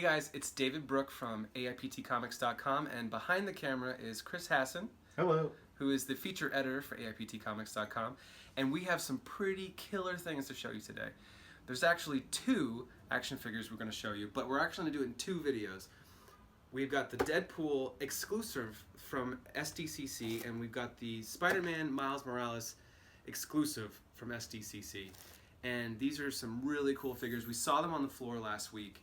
guys, it's David Brook from AIPTcomics.com, and behind the camera is Chris Hassan. Hello. Who is the feature editor for AIPTcomics.com, and we have some pretty killer things to show you today. There's actually 2 action figures we're going to show you, but we're actually going to do it in 2 videos. We've got the Deadpool exclusive from SDCC, and we've got the Spider-Man Miles Morales exclusive from SDCC. And these are some really cool figures. We saw them on the floor last week,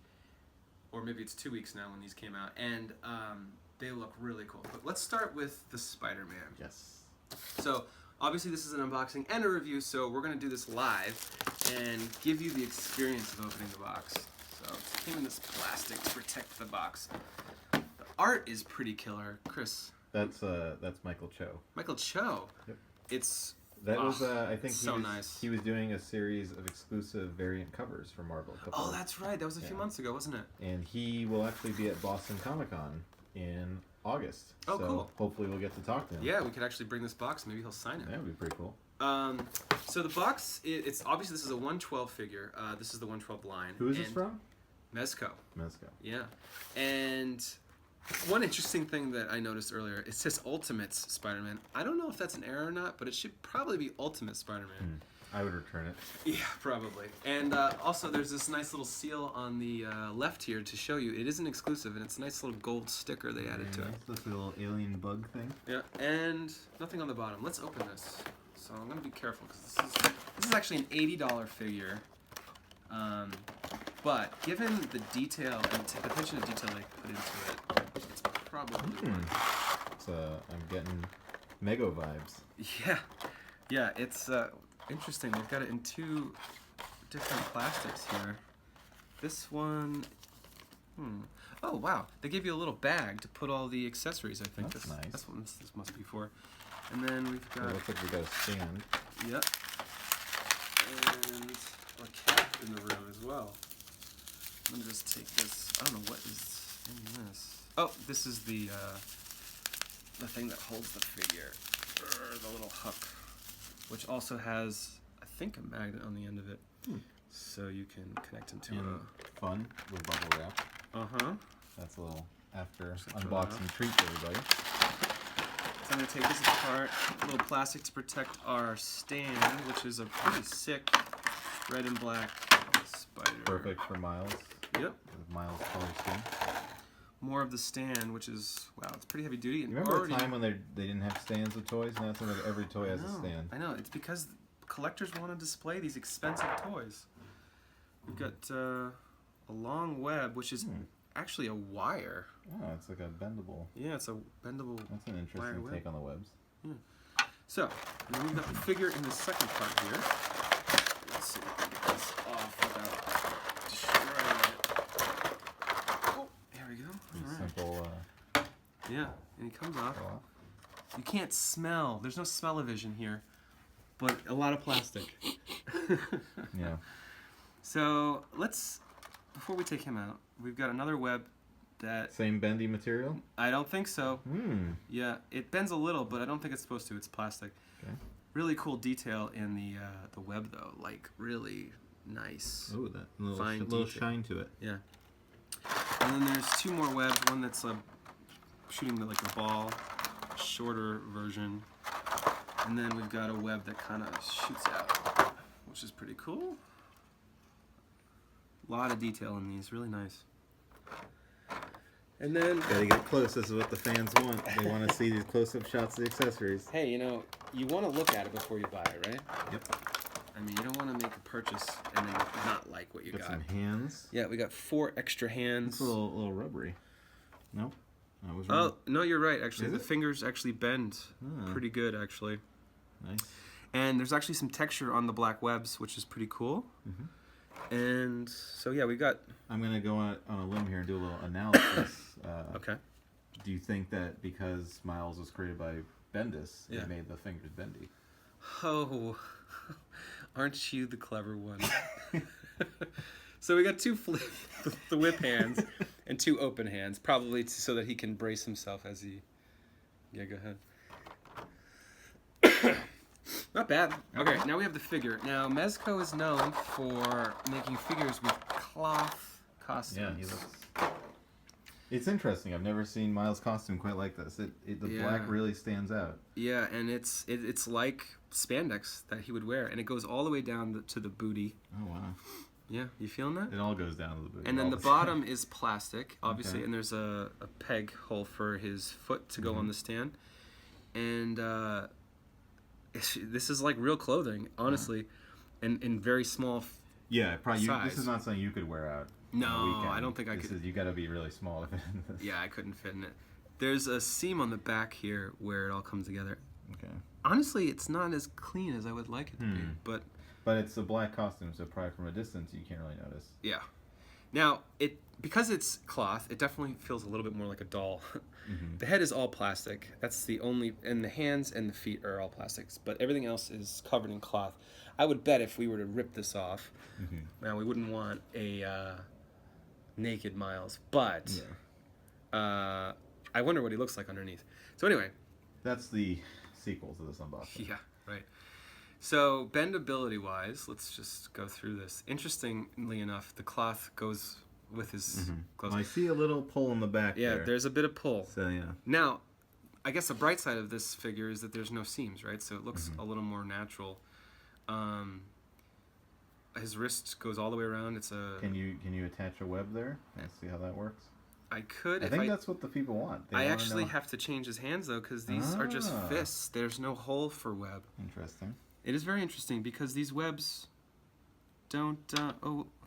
or maybe it's 2 weeks now when these came out, and they look really cool. But let's start with the Spider-Man. Yes. So obviously this is an unboxing and a review, so we're going to do this live and give you the experience of opening the box. So it came in this plastic to protect the box. The art is pretty killer. Chris. That's Michael Cho. Michael Cho. Yep. It's I think so nice. He was doing a series of exclusive variant covers for Marvel. Oh, that's right. That was a few months ago, wasn't it? And he will actually be at Boston Comic-Con in August. Oh, so cool. Hopefully we'll get to talk to him. Yeah, we could actually bring this box. Maybe he'll sign it. That would be pretty cool. So the box, it's obviously this is a 112 figure. This is the 112 line. Who is this from? Mezco. Mezco. Yeah. And one interesting thing that I noticed earlier, it says Ultimates Spider-Man. I don't know if that's an error or not, but it should probably be Ultimate Spider-Man. I would return it. Yeah, probably. And also there's this nice little seal on the left here to show you it is an exclusive, and it's a nice little gold sticker they added to it. This little alien bug thing. Yeah, and nothing on the bottom. Let's open this. So I'm going to be careful because this is actually an $80 figure. But given the detail and the attention to detail they put into it, it's probably worth. So I'm getting Mego vibes. Yeah, it's interesting. They've got it in 2 different plastics here. This one, oh wow, they gave you a little bag to put all the accessories. I think that's nice. That's what this must be for. And then we've got. It looks like we got a stand. Yep. And a cap in the room as well. Let me just take this. I don't know what is in this. Oh, this is the thing that holds the figure, the little hook, which also has, I think, a magnet on the end of it, so you can connect them to a fun with bubble wrap. That's a little after unboxing treat for everybody. So I'm gonna take this apart. A little plastic to protect our stand, which is a pretty sick red and black spider. Perfect for Miles. Yep. With Miles' color scheme. More of the stand, which is, wow, it's pretty heavy duty. And you remember the time when they didn't have stands with toys? Now it's like every toy has a stand. I know. It's because collectors want to display these expensive toys. We've got a long web, which is actually a wire. Oh, it's like a bendable. Yeah, it's a bendable. That's an interesting take on the webs. Yeah. So, and then we've got the figure in the second part here. Let's see if we can get this off without destroying it. Oh, there we go. All right. Simple. Yeah, and it comes off. You can't smell. There's no smell-o-vision here, but a lot of plastic. Yeah. So before we take him out, we've got another web that... Same bendy material? I don't think so. Yeah, it bends a little, but I don't think it's supposed to. It's plastic. Okay. Really cool detail in the web, though. Like, really nice. Oh, that little shine to it. Yeah. And then there's 2 more webs. One that's shooting like a ball, a shorter version. And then we've got a web that kind of shoots out, which is pretty cool. A lot of detail in these, really nice. And then... Gotta get close, this is what the fans want. They want to see these close-up shots of the accessories. Hey, you know, you want to look at it before you buy it, right? Yep. I mean, you don't want to make a purchase and then not like what you got. Some hands. Yeah, we got 4 extra hands. It's a little rubbery. No? That was wrong. Oh, no, you're right, actually. The fingers actually bend pretty good, actually. Nice. And there's actually some texture on the black webs, which is pretty cool. And so, yeah, we got... I'm going to go on a limb here and do a little analysis. Okay. Do you think that because Miles was created by Bendis, it made the fingers bendy? Oh, aren't you the clever one? So we got 2 the whip hands and 2 open hands, probably so that he can brace himself as he... Yeah, go ahead. Not bad. Okay, now we have the figure. Now, Mezco is known for making figures with cloth costume. Yeah, he looks... It's interesting. I've never seen Miles' costume quite like this. The black really stands out. Yeah, and it's like spandex that he would wear, and it goes all the way down to the booty. Oh, wow. Yeah, you feeling that? It all goes down to the booty. And then the bottom is plastic, obviously, Okay. and there's a peg hole for his foot to go on the stand. And this is like real clothing, honestly, and in very small Yeah, probably. size. This is not something you could wear out. No, on a weekend. I don't think I could. You got to be really small to fit in this. Yeah, I couldn't fit in it. There's a seam on the back here where it all comes together. Okay. Honestly, it's not as clean as I would like it to be, but it's a black costume, so probably from a distance you can't really notice. yeah. Now, because it's cloth, it definitely feels a little bit more like a doll. The head is all plastic. That's the only, and the hands and the feet are all plastics, but everything else is covered in cloth. I would bet if we were to rip this off, now we wouldn't want a naked Miles, but I wonder what he looks like underneath. So anyway. That's the sequel to this unboxing. Yeah, right. So bendability-wise, let's just go through this. Interestingly enough, the cloth goes with his clothes. Well, I see a little pull in the back Yeah, there. there's a bit of pull. So, yeah. Now, I guess the bright side of this figure is that there's no seams, right? So it looks a little more natural. His wrist goes all the way around. It's a. Can you attach a web there? Let's see how that works. I could. I think that's what the people want. They I wanna actually know. have to change his hands though, because these are just fists. There's no hole for web. Interesting. It is very interesting because these webs don't.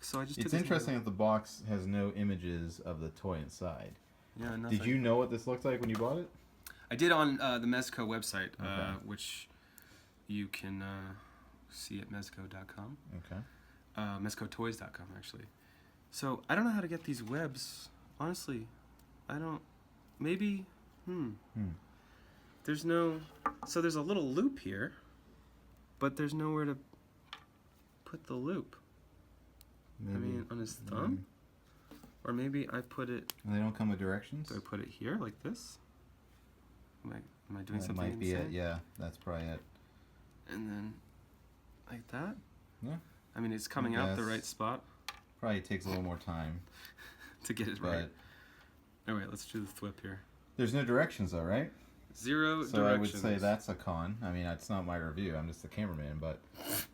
So I just. It's interesting that the box has no images of the toy inside. Yeah, nothing. Did you know what this looked like when you bought it? I did on the Mezco website, which you can see at mezco.com. Okay. Mezcotoys.com, actually. So, I don't know how to get these webs. Honestly, I don't... Maybe... There's no... So, there's a little loop here, but there's nowhere to put the loop. Maybe. I mean, on his thumb? Or maybe I put it... They don't come with directions? Do I put it here, like this? Am I doing That something might be insane? it, yeah. That's probably it. And then, like that? Yeah. I mean, it's coming out the right spot. Probably takes a little more time. To get it right. Anyway, let's do the flip here. There's no directions though, right? Zero so directions. I would say that's a con. I mean, it's not my review. I'm just the cameraman, but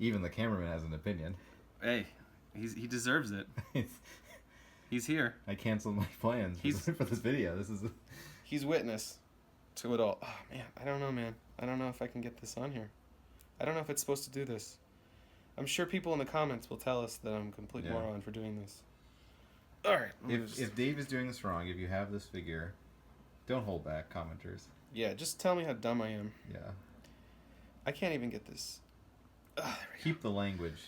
even the cameraman has an opinion. Hey, he deserves it. He's here. I canceled my plans for this video. He's witness to it all. Oh, man. I don't know, man. I don't know if I can get this on here. I don't know if it's supposed to do this. I'm sure people in the comments will tell us that I'm a complete moron for doing this. All right. If Dave is doing this wrong, if you have this figure, don't hold back, commenters. Yeah, just tell me how dumb I am. Yeah. I can't even get this. Keep the language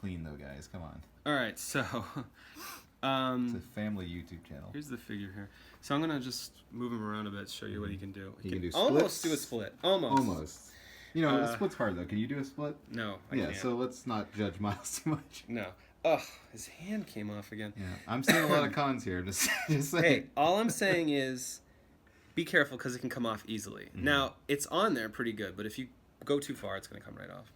clean, though, guys. Come on. All right, so... it's a family YouTube channel. Here's the figure here. So I'm going to just move him around a bit to show you what he can do. He can do almost splits. do a split. Almost. You know, a split's hard, though. Can you do a split? No, I can't. So let's not judge Miles too much. No. Ugh, his hand came off again. Yeah, I'm seeing a lot of cons here. Just saying. Hey, all I'm saying is be careful because it can come off easily. Now, it's on there pretty good, but if you go too far, it's going to come right off.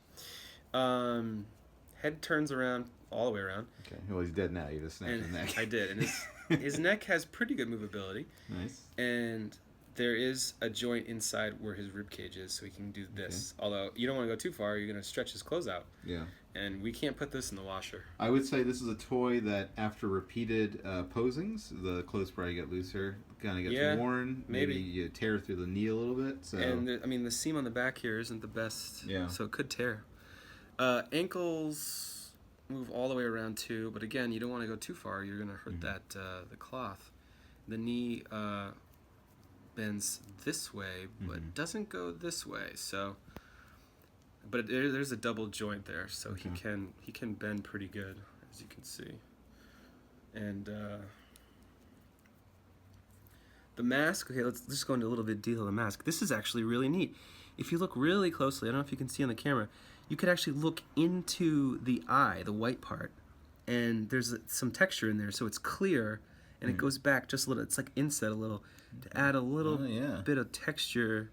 Head turns around all the way around. Okay, well, he's dead now. You just snapped his neck. I did, and his neck has pretty good movability. Nice. And there is a joint inside where his rib cage is, so he can do this. Okay. Although you don't want to go too far, you're going to stretch his clothes out. Yeah. And we can't put this in the washer. I would say this is a toy that after repeated posings, the clothes probably get looser, kind of gets worn. Maybe you tear through the knee a little bit. So. And the seam on the back here isn't the best. Yeah. So it could tear. Ankles move all the way around too, but again, you don't want to go too far. You're going to hurt the cloth. The knee bends this way, but doesn't go this way. So, but there's a double joint there, so he can bend pretty good, as you can see. And the mask. Okay, let's just go into a little bit of detail of the mask. This is actually really neat. If you look really closely, I don't know if you can see on the camera, you could actually look into the eye, the white part, and there's some texture in there, so it's clear, and it goes back just a little. It's like inset a little to add a little bit of texture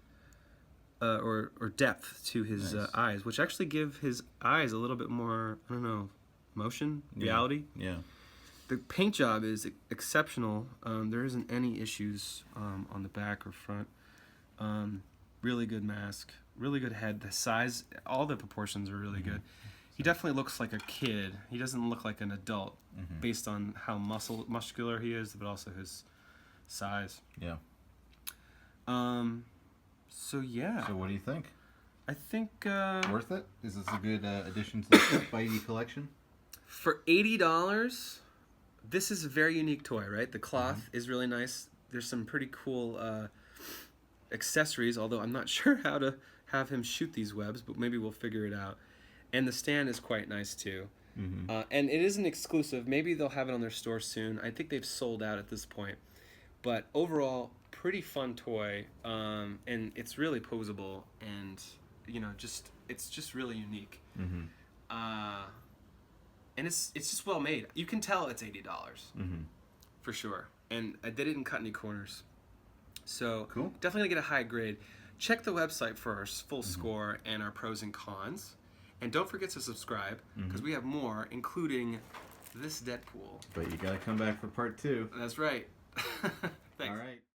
or depth to his eyes, which actually give his eyes a little bit more, I don't know, motion, reality. Yeah. The paint job is exceptional. There isn't any issues on the back or front. Really good mask, really good head. The size, all the proportions are really good. He definitely looks like a kid. He doesn't look like an adult based on how muscular he is, but also his size. Yeah. So yeah. So what do you think? I think worth it? Is this a good addition to the Spidey collection? For $80, this is a very unique toy, right? The cloth is really nice. There's some pretty cool accessories, although I'm not sure how to have him shoot these webs, but maybe we'll figure it out. And the stand is quite nice too. And it isn't exclusive. Maybe they'll have it on their store soon. I think they've sold out at this point. But overall, pretty fun toy, and it's really posable, and you know, it's just really unique. And it's just well made. You can tell it's $80 for sure, and they didn't cut any corners. So cool. Definitely gonna get a high grade. Check the website for our full score and our pros and cons, and don't forget to subscribe because we have more, including this Deadpool. But you gotta come back for part 2. That's right. Thanks. All right.